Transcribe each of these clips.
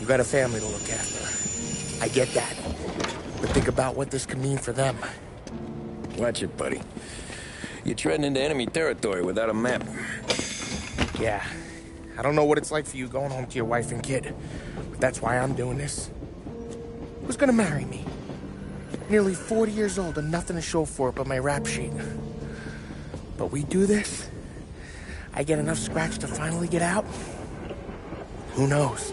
You got a family to look after. I get that. But think about what this could mean for them. Watch it, buddy. You're treading into enemy territory without a map. Yeah. I don't know what it's like for you going home to your wife and kid, but that's why I'm doing this. Who's gonna marry me? Nearly 40 years old and nothing to show for it but my rap sheet. But we do this, I get enough scratch to finally get out? Who knows?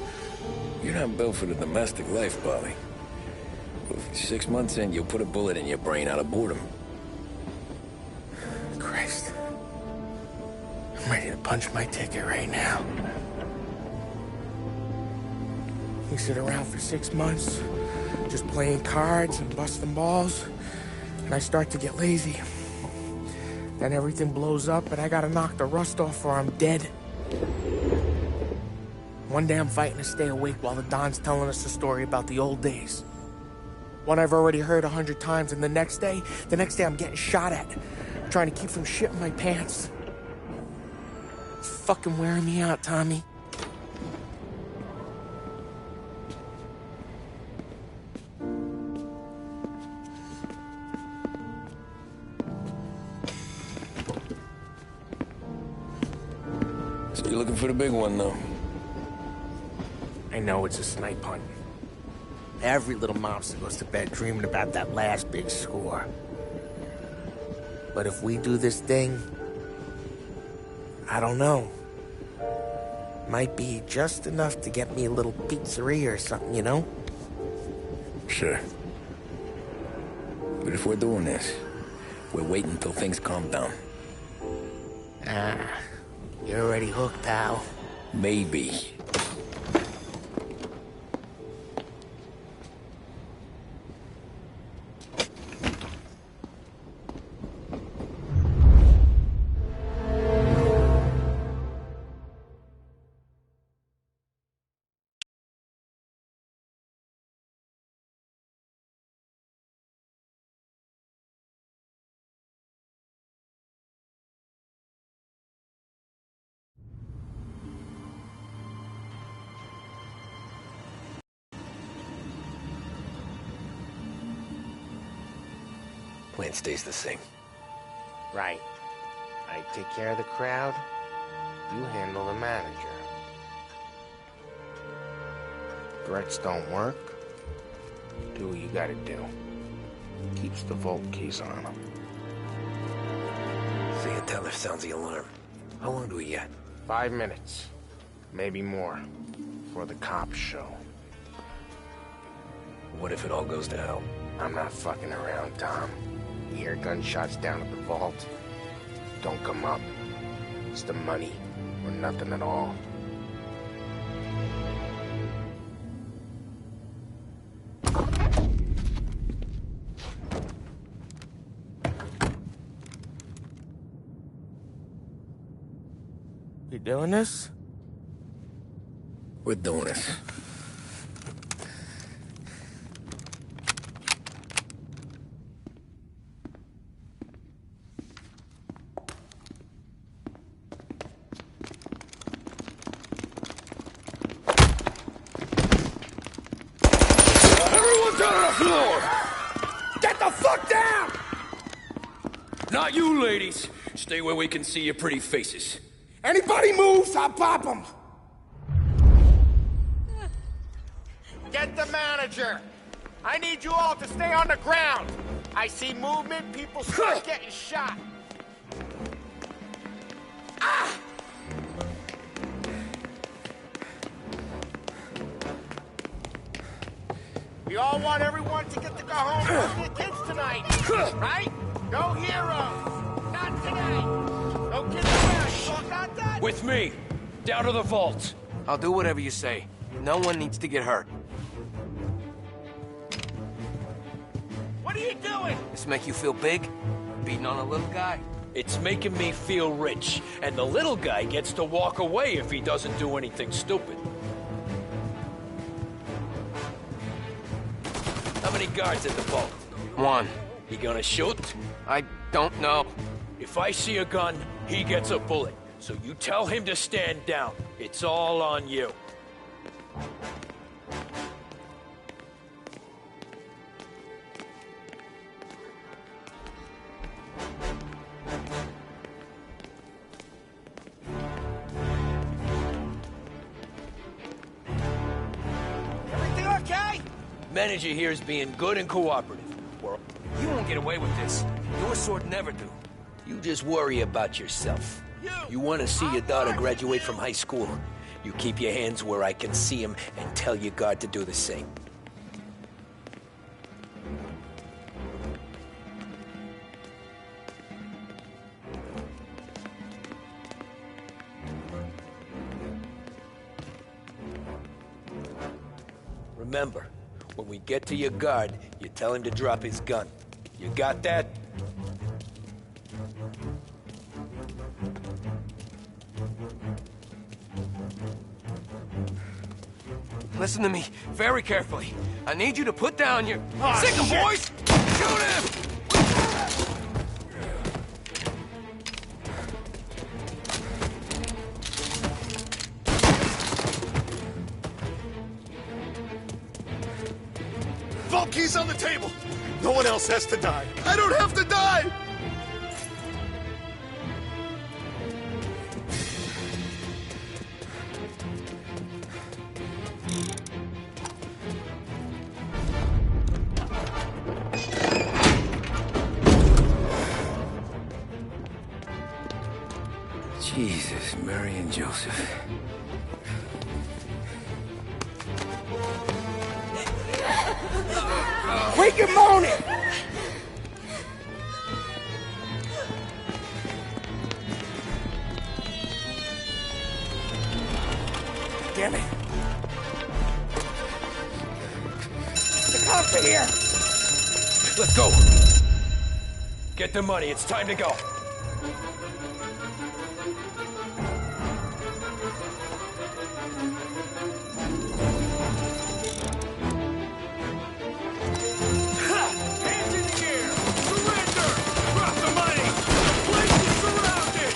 You're not built for the domestic life, Polly. 6 months in, you'll put a bullet in your brain out of boredom. Christ. I'm ready to punch my ticket right now. We sit around for 6 months, just playing cards and busting balls, and I start to get lazy. Then everything blows up, and I gotta knock the rust off or I'm dead. One day I'm fighting to stay awake while the Don's telling us a story about the old days. One I've already heard 100 times, and the next day I'm getting shot at, trying to keep from shitting my pants. It's fucking wearing me out, Tommy. So you're looking for the big one, though? I know it's a snipe hunt. Every little mobster goes to bed dreaming about that last big score. But if we do this thing, I don't know. Might be just enough to get me a little pizzeria or something, you know? Sure. But if we're doing this, we're waiting until things calm down. Ah, you're already hooked, pal. Maybe. Plan stays the same. Right. I take care of the crowd, you handle the manager. Threats don't work, do what you gotta do. Keeps the vault keys on him. See a teller sounds the alarm. How long do we get? 5 minutes, maybe more, before the cops show. What if it all goes to hell? I'm not fucking around, Tom. You hear gunshots down at the vault? Don't come up. It's the money, or nothing at all. You doing this? We're doing this. Get the fuck down! Not you, ladies. Stay where we can see your pretty faces. Anybody moves, I'll pop them! Get the manager! I need you all to stay on the ground! I see movement, people start getting shot! Ah! We all want everyone to get to go home with their kids tonight, right? No heroes! Not tonight! No kids around, you all got that? With me. Down to the vault. I'll do whatever you say. No one needs to get hurt. What are you doing? This make you feel big? Beating on a little guy? It's making me feel rich, and the little guy gets to walk away if he doesn't do anything stupid. How many guards at the vault? 1. You gonna shoot? I don't know. If I see a gun, he gets a bullet. So you tell him to stand down. It's all on you. Manager here is being good and cooperative. You won't get away with this. Your sword never do. You just worry about yourself. You want to see your daughter graduate from high school. You keep your hands where I can see them and tell your guard to do the same. Remember, when we get to your guard, you tell him to drop his gun. You got that? Listen to me very carefully. I need you to put down your... Sick 'em, boys! Shoot him! Vault key's on the table. No one else has to die. I don't have to die! Jesus, Mary and Joseph. Quick and moan it! Damn it. The cops are here! Let's go! Get the money, it's time to go. Hands in the air! Surrender! Drop the money! The place is surrounded!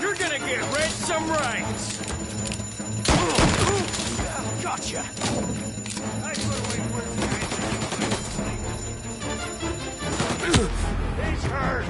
You're gonna get red some rights! Gotcha! Nice little way to work the He's hurt!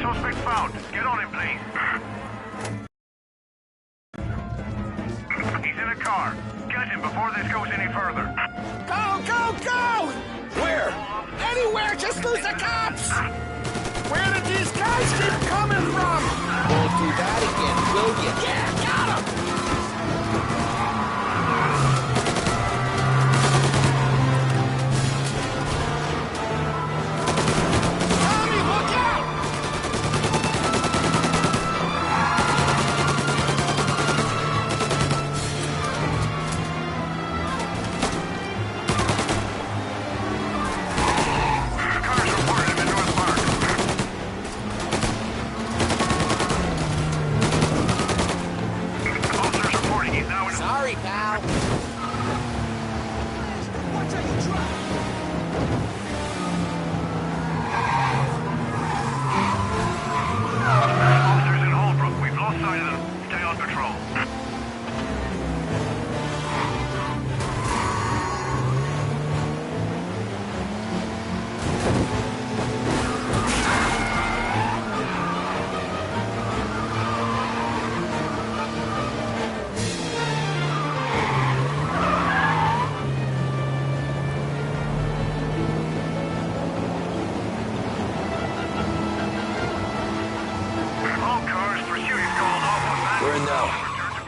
Suspect found. Get on him, please. He's in a car. Get him before this goes any further. Go, go, go! Where? Anywhere, just lose the cops! Where did these guys keep coming from? Won't do that again, will you? Yeah, got 'em! Tommy, look out! Cars reported him in North Park.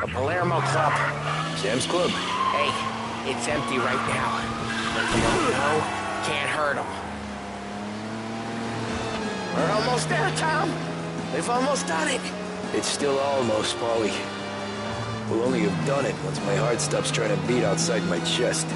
The Palermo Club. Sam's Club. Hey, it's empty right now. But you don't know, can't hurt them. We're almost there, Tom. We've almost done it. It's still almost, Paulie. We'll only have done it once my heart stops trying to beat outside my chest.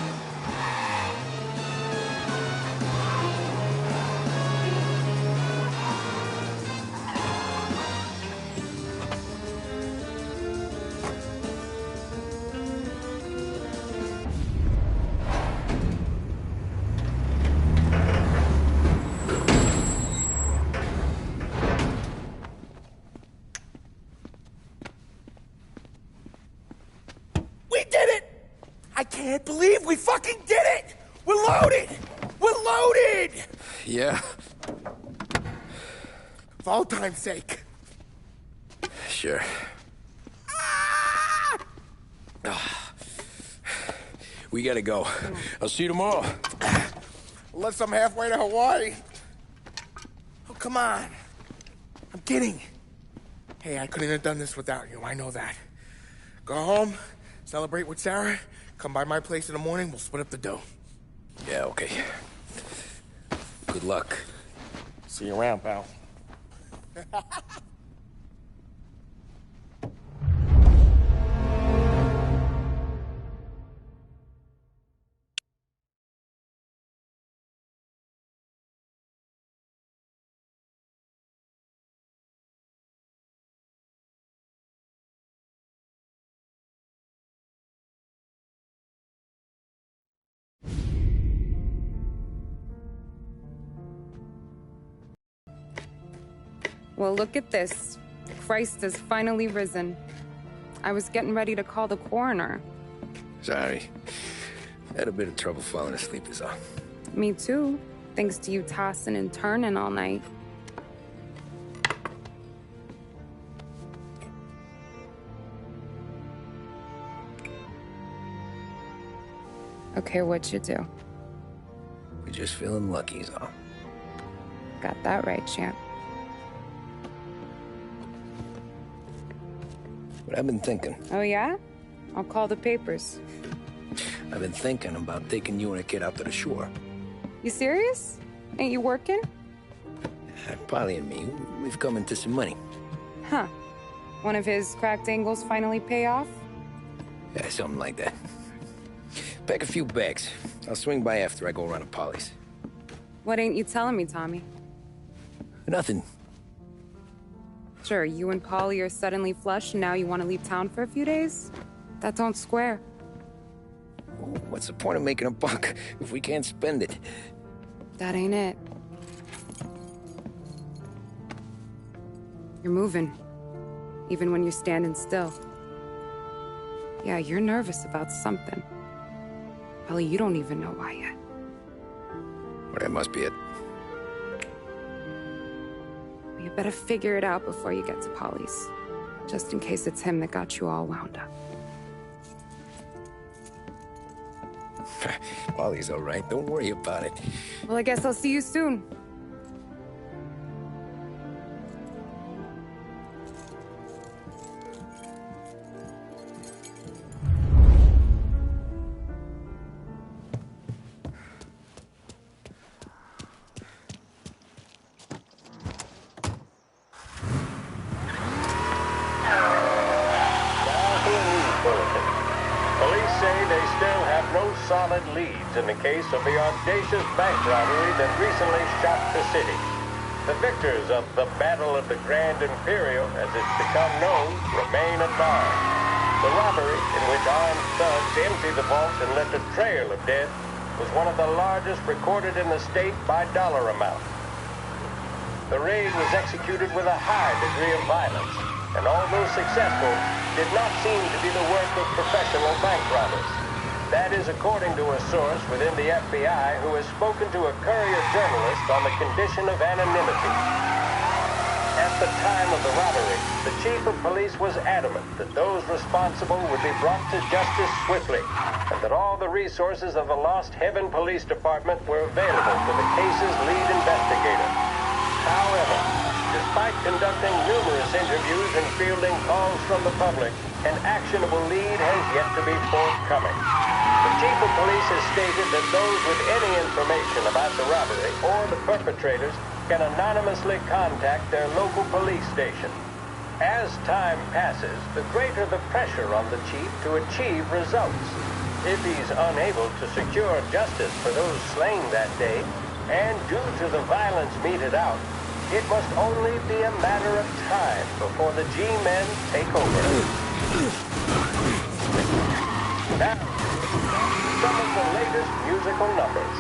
I can't believe we fucking did it! We're loaded! We're loaded! Yeah, For all time's sake. sure. We gotta go. I'll see you tomorrow. Unless I'm halfway to Hawaii. Oh, come on. I'm kidding. Hey, I couldn't have done this without you. I know that. Go home, celebrate with Sarah, come by my place in the morning, we'll split up the dough. Yeah, okay. Good luck. See you around, pal. Well, look at this. Christ has finally risen. I was getting ready to call the coroner. Sorry. Had a bit of trouble falling asleep is all. Me too, thanks to you tossing and turning all night. Okay, what'd you do? We're just feeling lucky is all. Got that right, champ. But I've been thinking. Oh, yeah? I'll call the papers. I've been thinking about taking you and a kid out to the shore. You serious? Ain't you working? Polly and me, we've come into some money. Huh. One of his cracked angles finally pay off? Yeah, something like that. Pack a few bags. I'll swing by after I go around to Polly's. What ain't you telling me, Tommy? Nothing. Sure, you and Polly are suddenly flush and now you want to leave town for a few days? That don't square. What's the point of making a buck if we can't spend it? That ain't it. You're moving, even when you're standing still. Yeah, you're nervous about something. Polly, you don't even know why yet. Well, that must be it. You better figure it out before you get to Polly's. Just in case it's him that got you all wound up. Polly's all right. Don't worry about it. Well, I guess I'll see you soon. Police say they still have no solid leads in the case of the audacious bank robbery that recently shocked the city. The victors of the Battle of the Grand Imperial, as it's become known, remain unbarred. The robbery, in which armed thugs emptied the vault and left a trail of dead, was one of the largest recorded in the state by dollar amount. The raid was executed with a high degree of violence, and although successful, did not seem to be the work of professional bank robbers. That is according to a source within the FBI who has spoken to a Courier journalist on the condition of anonymity. At the time of the robbery, the chief of police was adamant that those responsible would be brought to justice swiftly, and that all the resources of the Lost Heaven Police Department were available to the case's lead investigator. However, despite conducting numerous interviews and fielding calls from the public, an actionable lead has yet to be forthcoming. The chief of police has stated that those with any information about the robbery or the perpetrators can anonymously contact their local police station. As time passes, the greater the pressure on the chief to achieve results. If he's unable to secure justice for those slain that day, and due to the violence meted out, it must only be a matter of time before the G-men take over. Now, some of the latest musical numbers.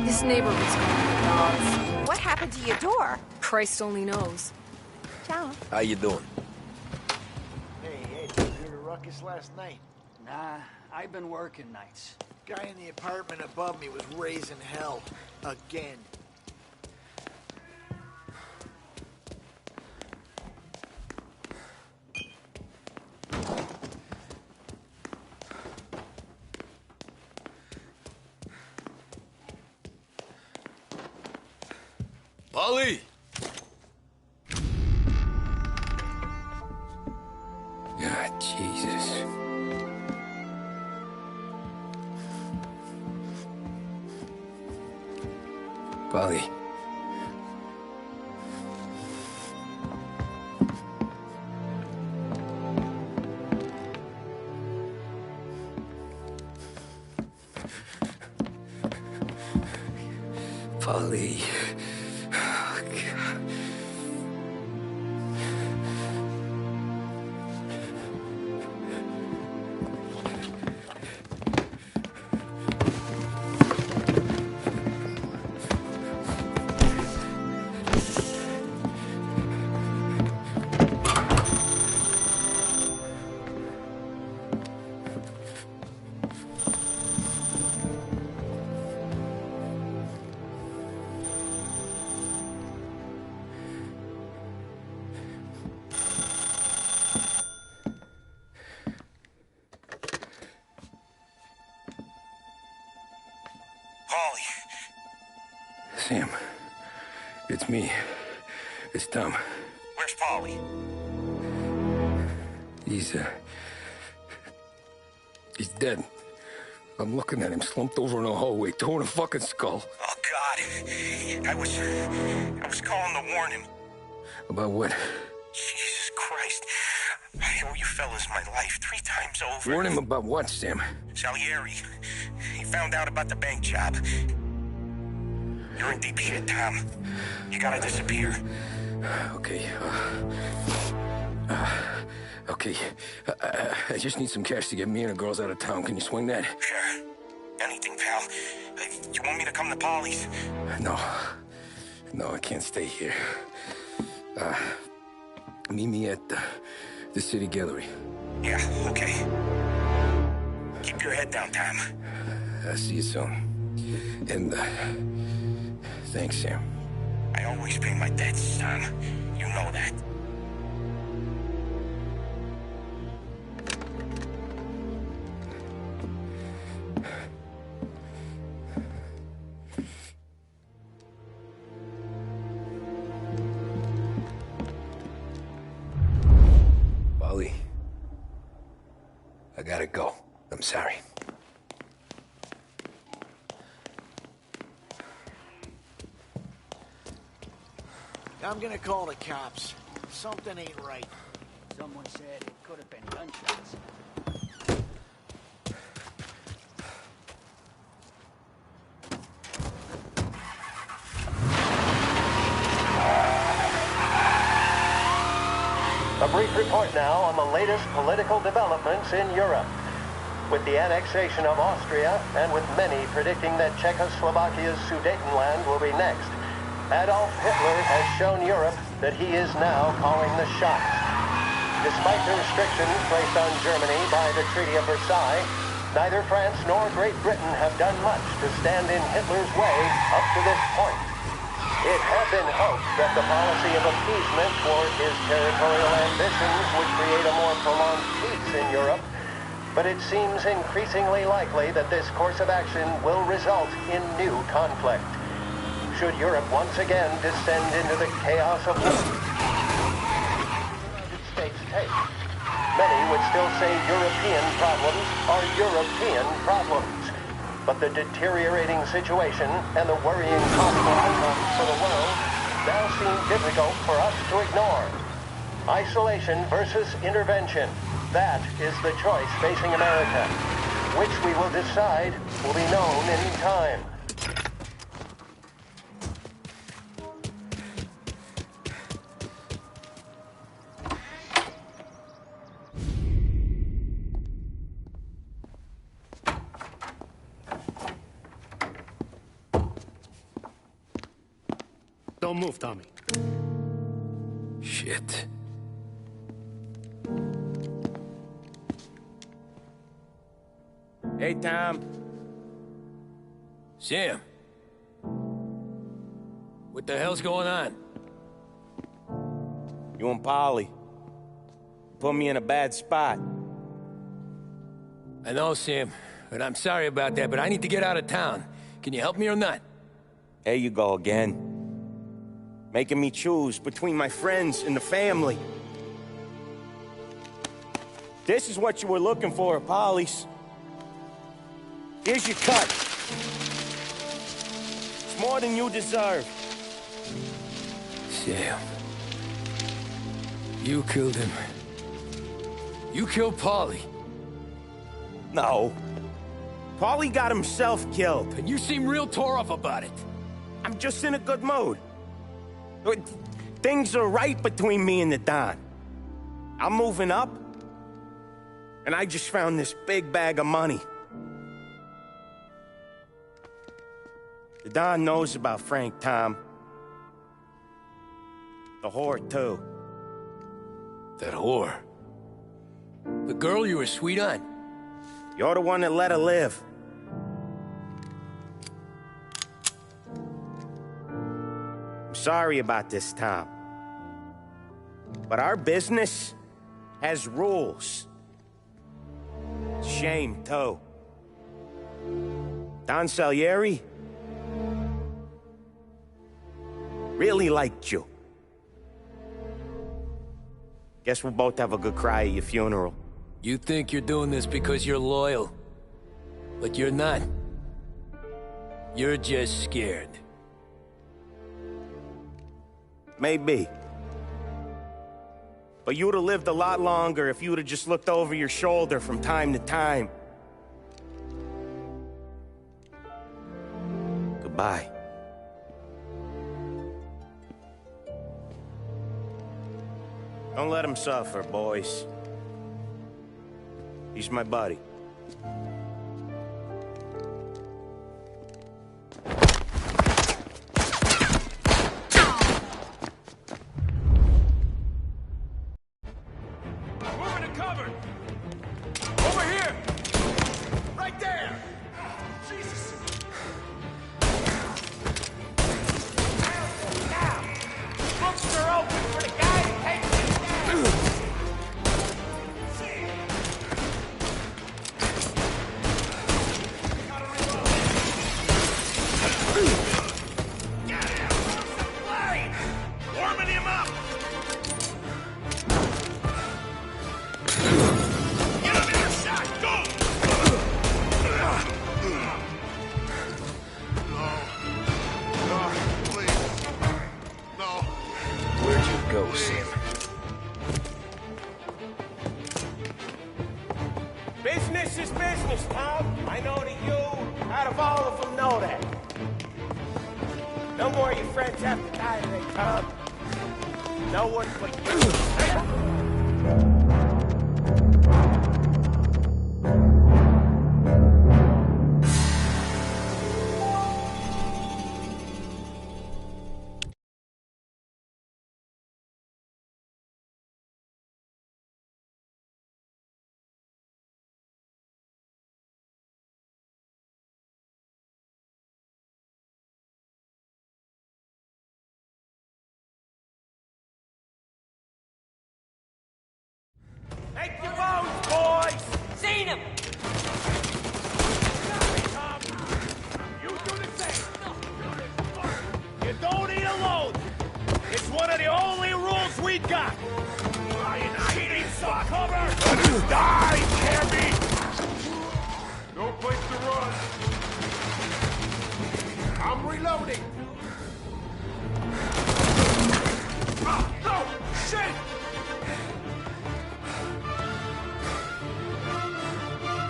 This neighborhood's going to the dogs. What happened to your door? Christ only knows. Ciao. How you doing? Hey, did you hear the ruckus last night? Nah, I've been working nights. Guy in the apartment above me was raising hell. Again. Ollie! God, Jesus. Polly. Polly. Oh, God. Sam, it's me. It's Tom. Where's Paulie? He's dead. I'm looking at him slumped over in the hallway, torn a fucking skull. Oh, God. I was calling to warn him. About what? Jesus Christ. I owe you fellas my life 3 times over. Warn him about what, Sam? Salieri. He found out about the bank job. You're in deep shit, Tom. You gotta disappear. Okay, okay. I just need some cash to get me and the girls out of town. Can you swing that? Sure. Anything, pal. You want me to come to Polly's? No, I can't stay here. Meet me at the city gallery. Yeah, okay. Keep your head down, Tom. I'll see you soon. And, thanks, Sam. I always pay my debts, son. You know that. Polly, I gotta go. I'm sorry. I'm gonna call the cops. Something ain't right. Someone's said it could have been gunshots. A brief report now on the latest political developments in Europe. With the annexation of Austria, and with many predicting that Czechoslovakia's Sudetenland will be next, Adolf Hitler has shown Europe that he is now calling the shots. Despite the restrictions placed on Germany by the Treaty of Versailles, neither France nor Great Britain have done much to stand in Hitler's way up to this point. It had been hoped that the policy of appeasement toward his territorial ambitions would create a more prolonged peace in Europe, but it seems increasingly likely that this course of action will result in new conflict. Should Europe once again descend into the chaos of war the United States take, many would still say European problems are European problems. But the deteriorating situation and the worrying possible outcomes for the world now seem difficult for us to ignore. Isolation versus intervention. That is the choice facing America. Which we will decide will be known in time. Don't move, Tommy. Shit. Hey, Tom. Sam. What the hell's going on? You and Polly put me in a bad spot. I know, Sam, but I'm sorry about that, but I need to get out of town. Can you help me or not? There you go again. Making me choose between my friends and the family. This is what you were looking for at Polly's. Here's your cut. It's more than you deserve. Sam. You killed him. You killed Paulie. No. Paulie got himself killed. And you seem real tore up about it. I'm just in a good mood. Things are right between me and the Don. I'm moving up, and I just found this big bag of money. The Don knows about Frank, Tom. The whore, too. That whore? The girl you were sweet on? You're the one that let her live. I'm sorry about this, Tom. But our business has rules. Shame, too. Don Salieri really liked you. Guess we'll both have a good cry at your funeral. You think you're doing this because you're loyal, but you're not. You're just scared. Maybe. But you'd have lived a lot longer if you'd have just looked over your shoulder from time to time. Goodbye. Don't let him suffer, boys. He's my buddy. Moving to cover! Over here! Right there! Jesus! Books are open for the guy who takes it down! Get him! Supply! Warming him up! Get him in a shot! Go! Where'd you go, Sam? This is business, Tom. I know that you, out of all of them, know that. No more of your friends have to die today, Tom. No one but you. Make your bones, boys! Seen him! Tom, you do the same. You don't eat alone. It's one of the only rules we got. I need some cover. Die, Cammy! No place to run. I'm reloading. No! Shit!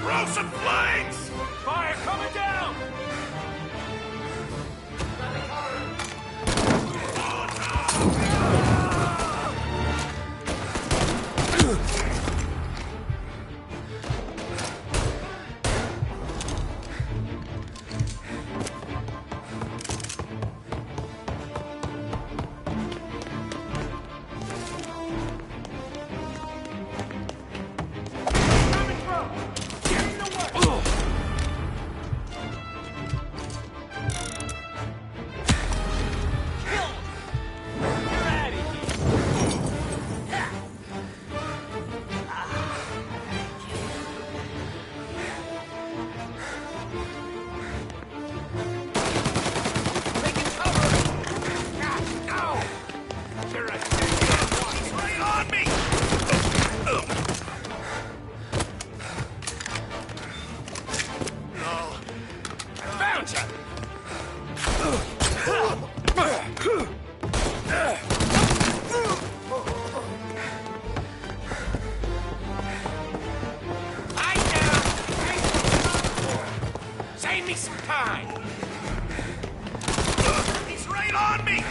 Throw some flames! Fire coming down! Save me some time! He's right on me!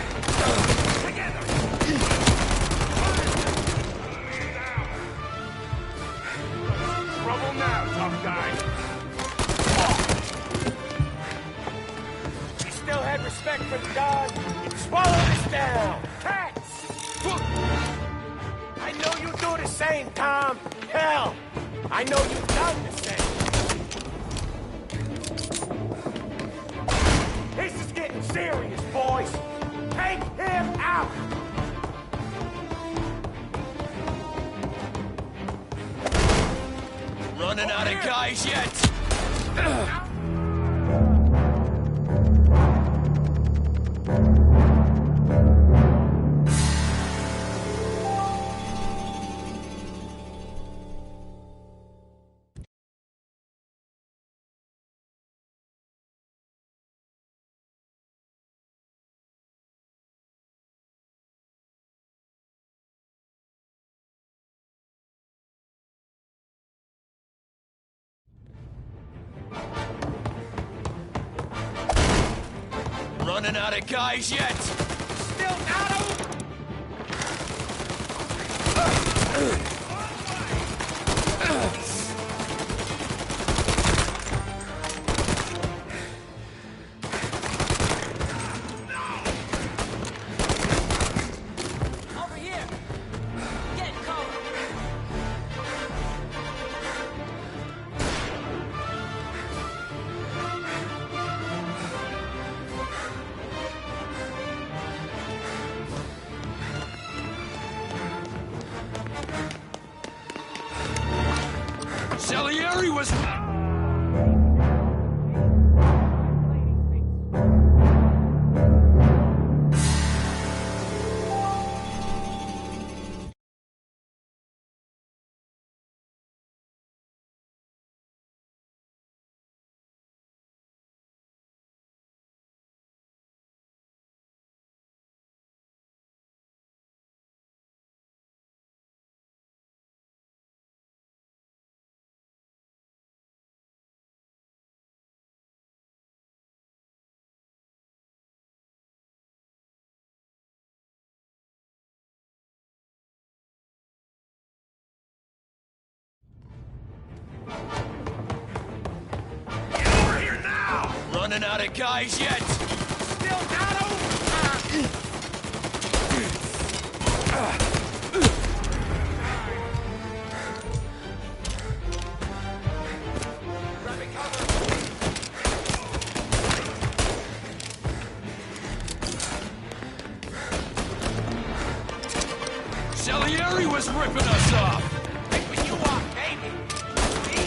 Together! Trouble now, tough guy. You still had respect for the dog? You'd swallow this down! Cats! I know you do the same, Tom. Hell, I know you've done the same. This is getting serious, boys. Take him out! Running out of guys yet? Running out of guys yet? Still not over! Over here! Get cover! Salieri was... Running out of guys yet? Still not over! Salieri was ripping us off! Ripping you off, baby! See?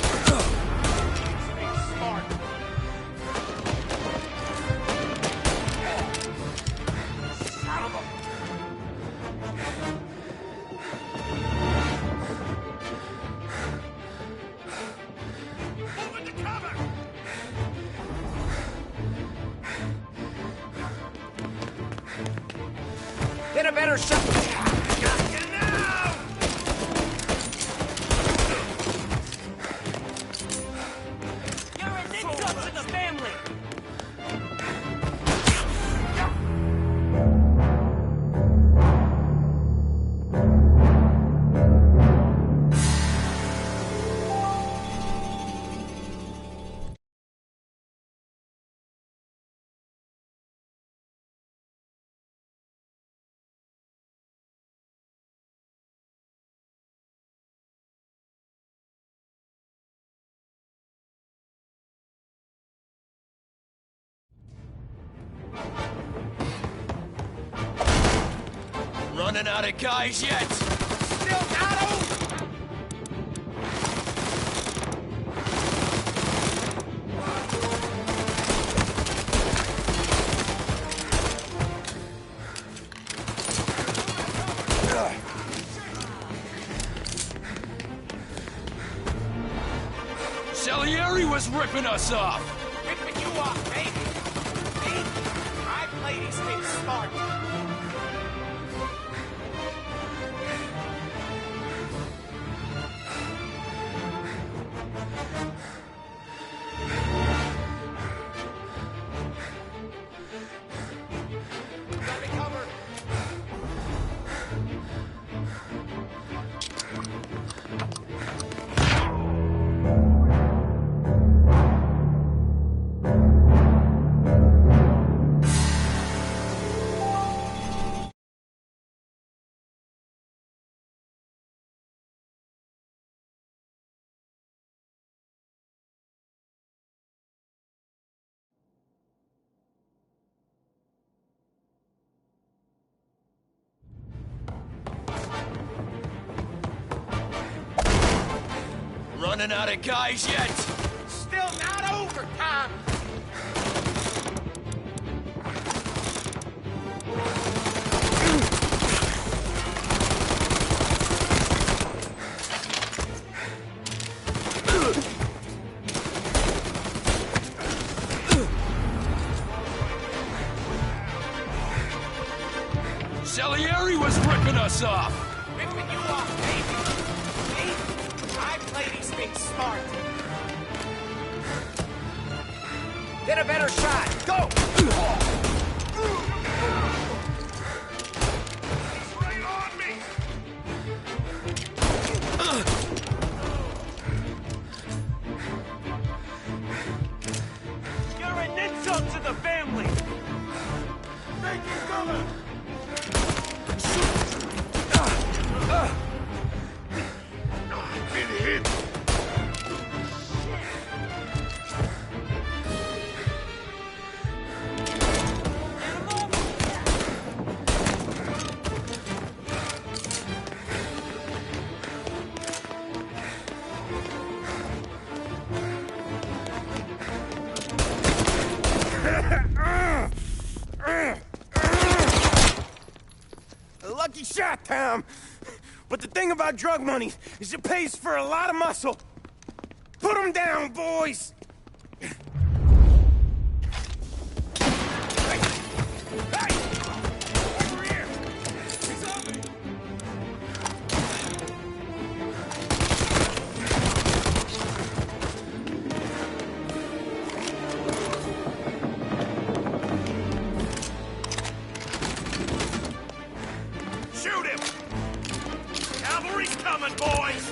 Stay smart. Son of a... Move into cover! Get a better shot! Running out of guys yet? Still not over! Salieri was ripping us off! Ripping you off, baby! See? I play these things smart. Got me covered. Running out of guys yet? Still not over, Tom. Salieri was ripping us off! Ripping you off, baby. See? I play these things smart. Get a better shot. Go! He's right on me! You're an insult to the family! Taking cover! Been hit! A lucky shot, Tom. But the thing about drug money is it pays for a lot of muscle. Put him down, boys! Hey! Hey! Over here! He's on me! Shoot him! Cavalry's coming, boys!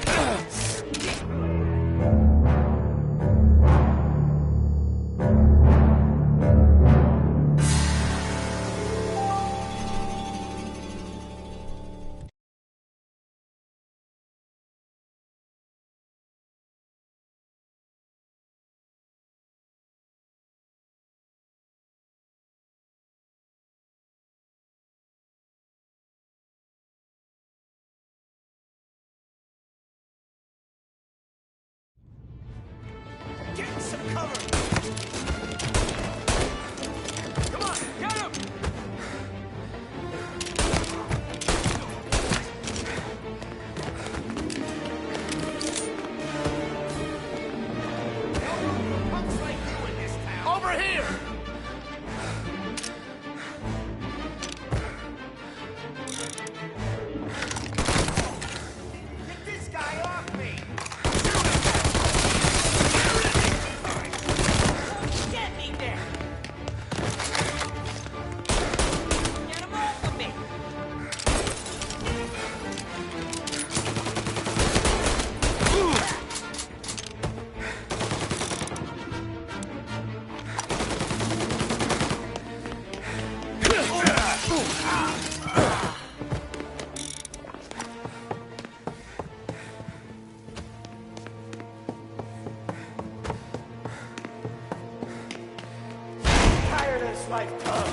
life come.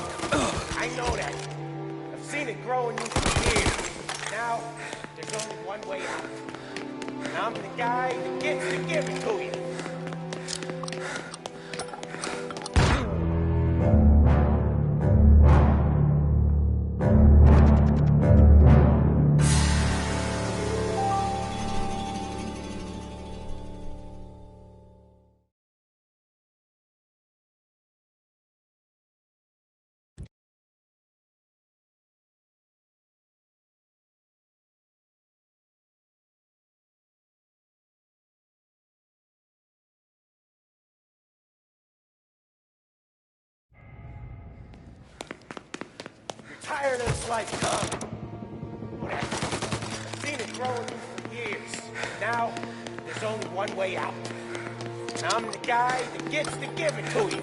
I know that. I've seen it grow in you for years. Now, there's only one way out. And I'm the guy that gets to give it to you. Tired of this life, come. Whatever. I've seen it grow in you for years. Now, there's only one way out. And I'm the guy that gets to give it to you.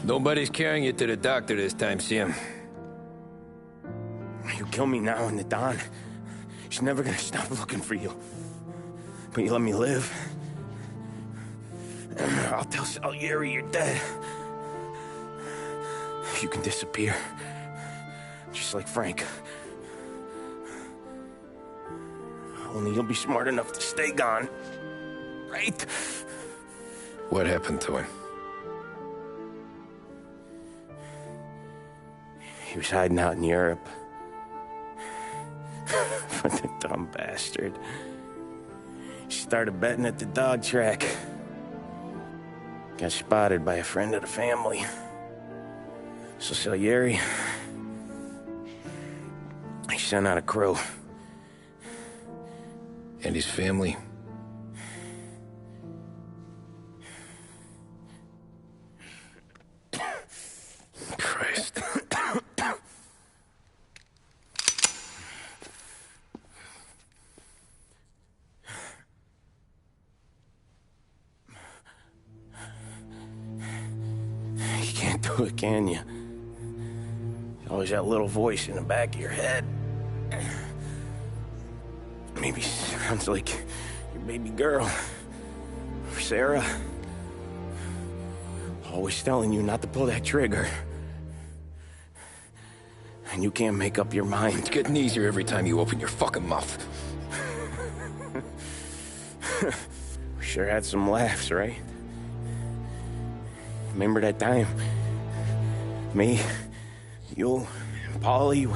Nobody's carrying you to the doctor this time, Sam. You kill me now in the dawn. She's never gonna stop looking for you. But you let me live. I'll tell Salieri you're dead. You can disappear. Just like Frank. Only you'll be smart enough to stay gone. Right? What happened to him? He was hiding out in Europe. But the dumb bastard. She started betting at the dog track. Got spotted by a friend of the family. So Salieri, he sent out a crew. And his family? Christ. Do it, can you? Always that little voice in the back of your head. Maybe sounds like your baby girl. Or Sarah. Always telling you not to pull that trigger. And you can't make up your mind. It's getting easier every time you open your fucking mouth. We sure had some laughs, right? Remember that time? Me, you, and Polly.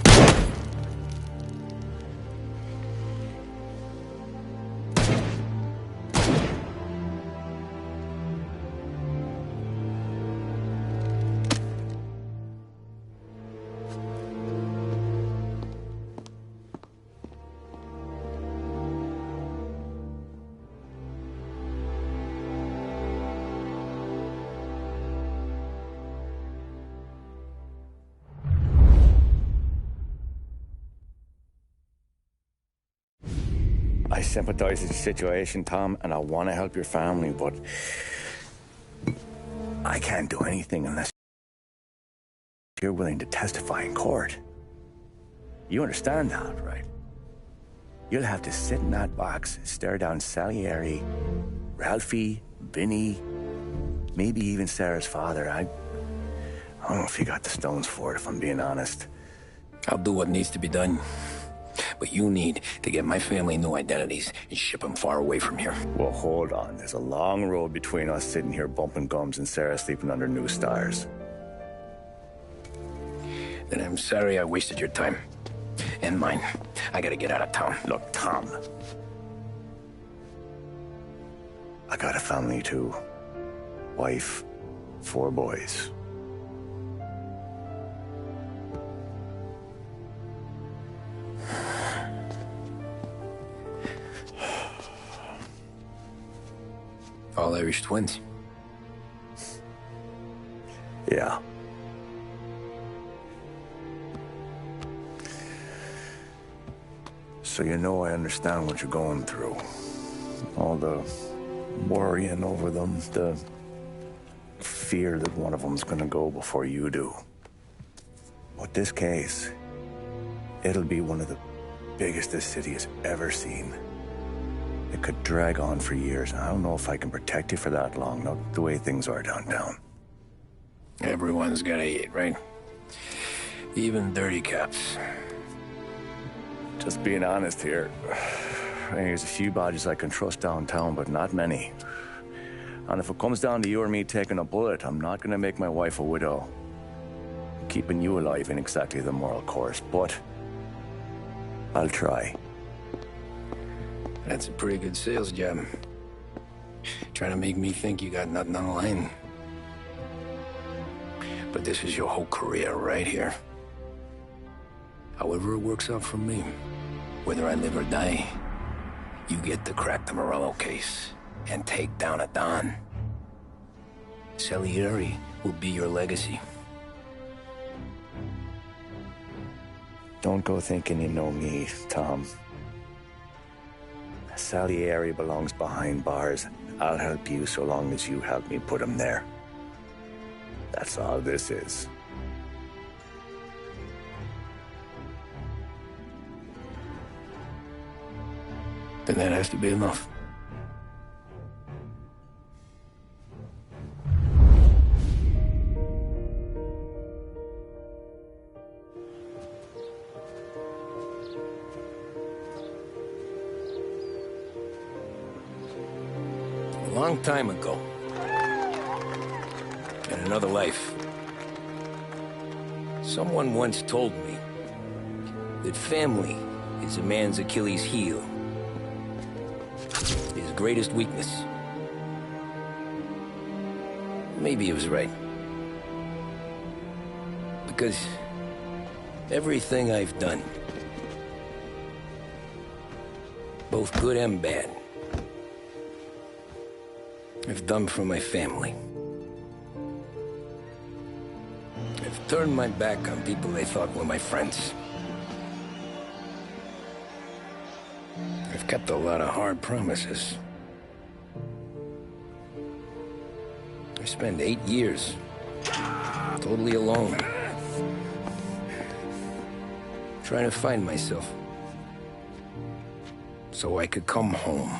I sympathize with the situation, Tom, and I want to help your family, but I can't do anything unless you're willing to testify in court. You understand that, right? You'll have to sit in that box, stare down Salieri, Ralphie, Vinny, maybe even Sarah's father. I don't know if you got the stones for it, if I'm being honest. I'll do what needs to be done. But you need to get my family new identities and ship them far away from here. Well, hold on. There's a long road between us sitting here bumping gums and Sarah sleeping under new stars. Then I'm sorry I wasted your time. And mine. I gotta get out of town. Look, Tom. I got a family too. Wife, 4 boys. All Irish twins. Yeah. So you know I understand what you're going through. All the worrying over them, the fear that one of them's gonna go before you do. But this case, It'll be one of the biggest this city has ever seen. It could drag on for years. I don't know if I can protect you for that long, not the way things are downtown. Everyone's gotta eat, right? Even dirty cops. Just being honest here. There's a few badges I can trust downtown, but not many. And if it comes down to you or me taking a bullet, I'm not gonna make my wife a widow. Keeping you alive ain't exactly the moral course, but I'll try. That's a pretty good sales job. Trying to make me think you got nothing on the line. But this is your whole career right here. However it works out for me, whether I live or die, you get to crack the Morello case and take down a Don. Salieri will be your legacy. Don't go thinking you know me, Tom. Salieri belongs behind bars. I'll help you so long as you help me put him there. That's all this is. Then that has to be enough. A long time ago, in another life, someone once told me that family is a man's Achilles heel, his greatest weakness. Maybe he was right. Because everything I've done, both good and bad, I've done for my family. I've turned my back on people they thought were my friends. I've kept a lot of hard promises. I spent 8 years totally alone, trying to find myself so I could come home.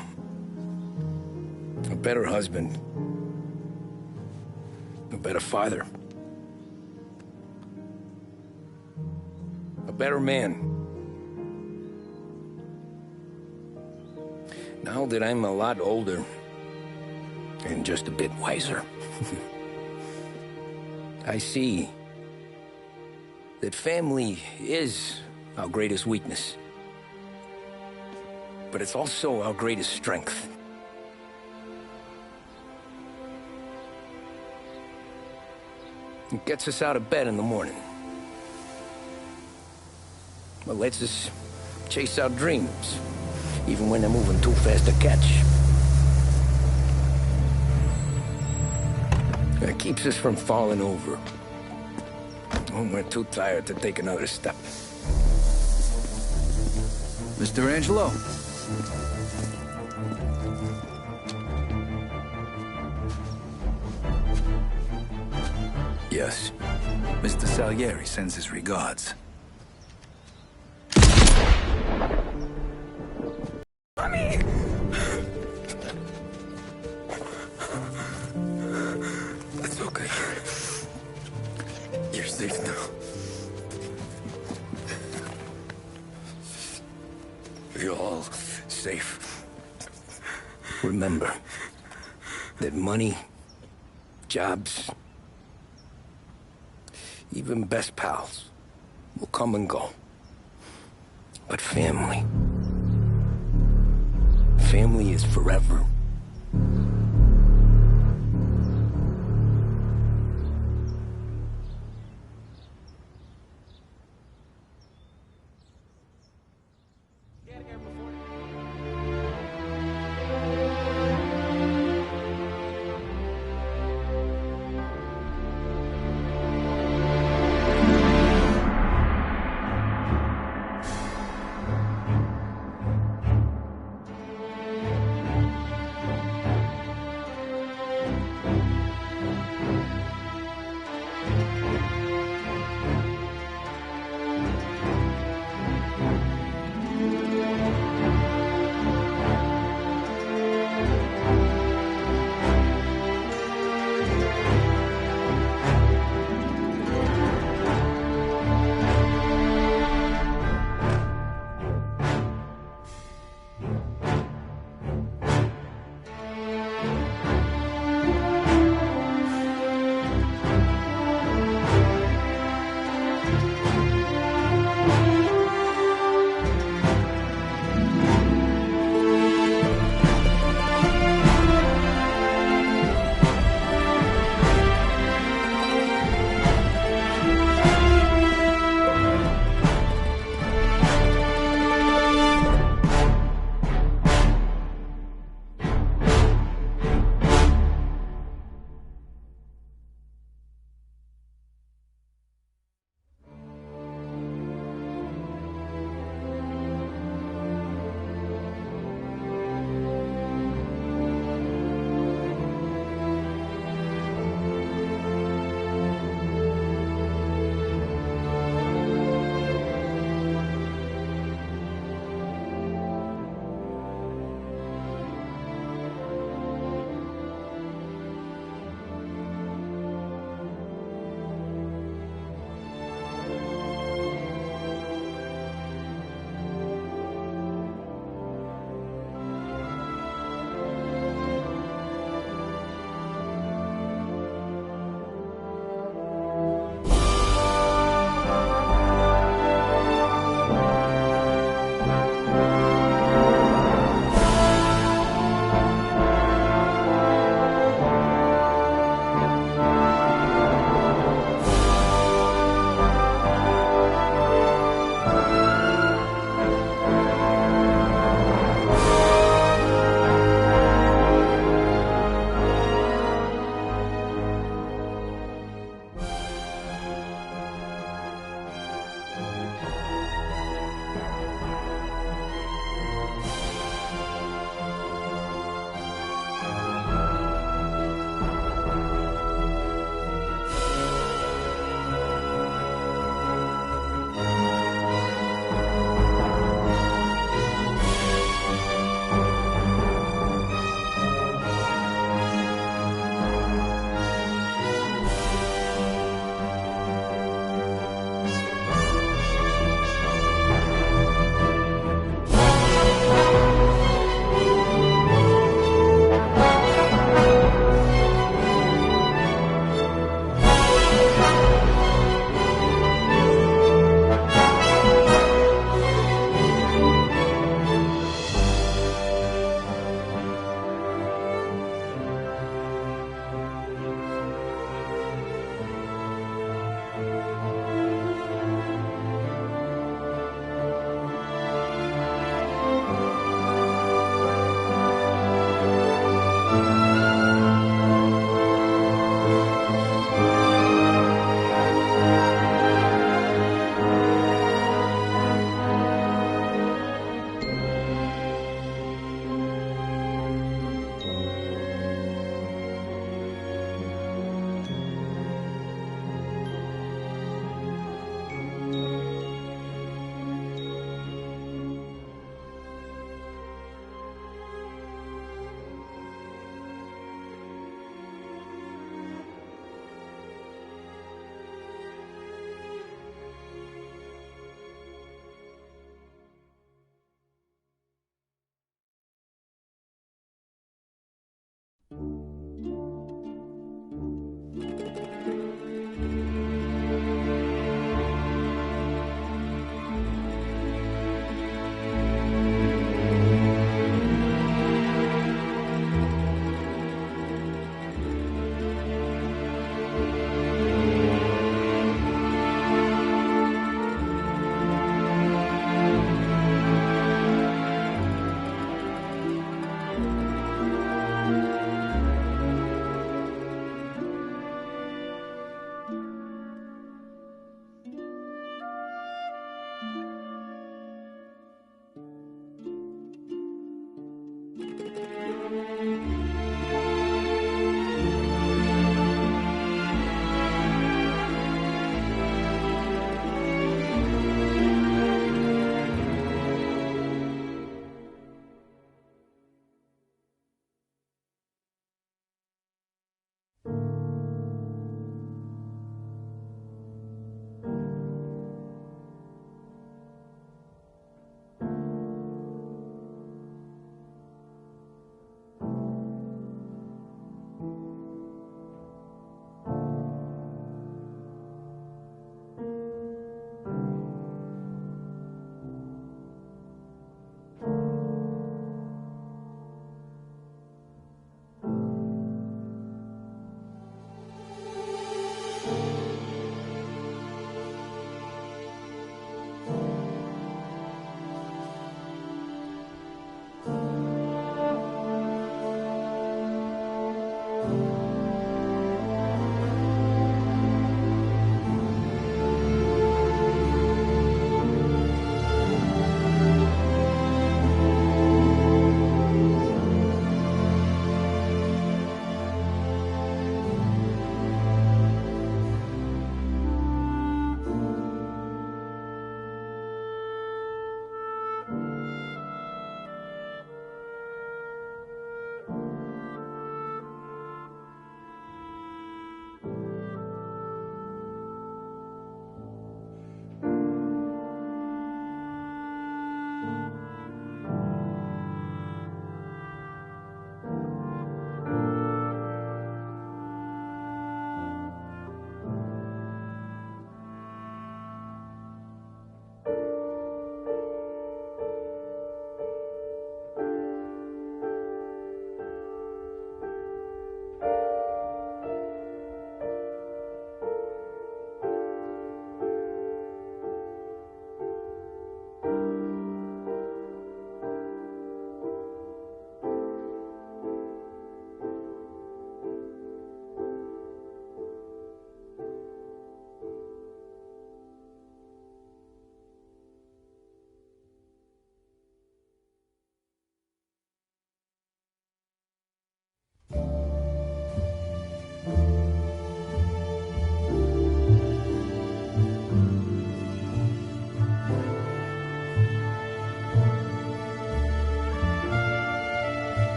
A better husband, a better father, a better man. Now that I'm a lot older and just a bit wiser, I see that family is our greatest weakness, but it's also our greatest strength. It gets us out of bed in the morning. It lets us chase our dreams, even when they're moving too fast to catch. It keeps us from falling over when we're too tired to take another step. Mr. Angelo. Yes. Mr. Salieri sends his regards. Mommy! That's okay. You're safe now. You're all safe. Remember that money, jobs, even best pals will come and go. But family is forever.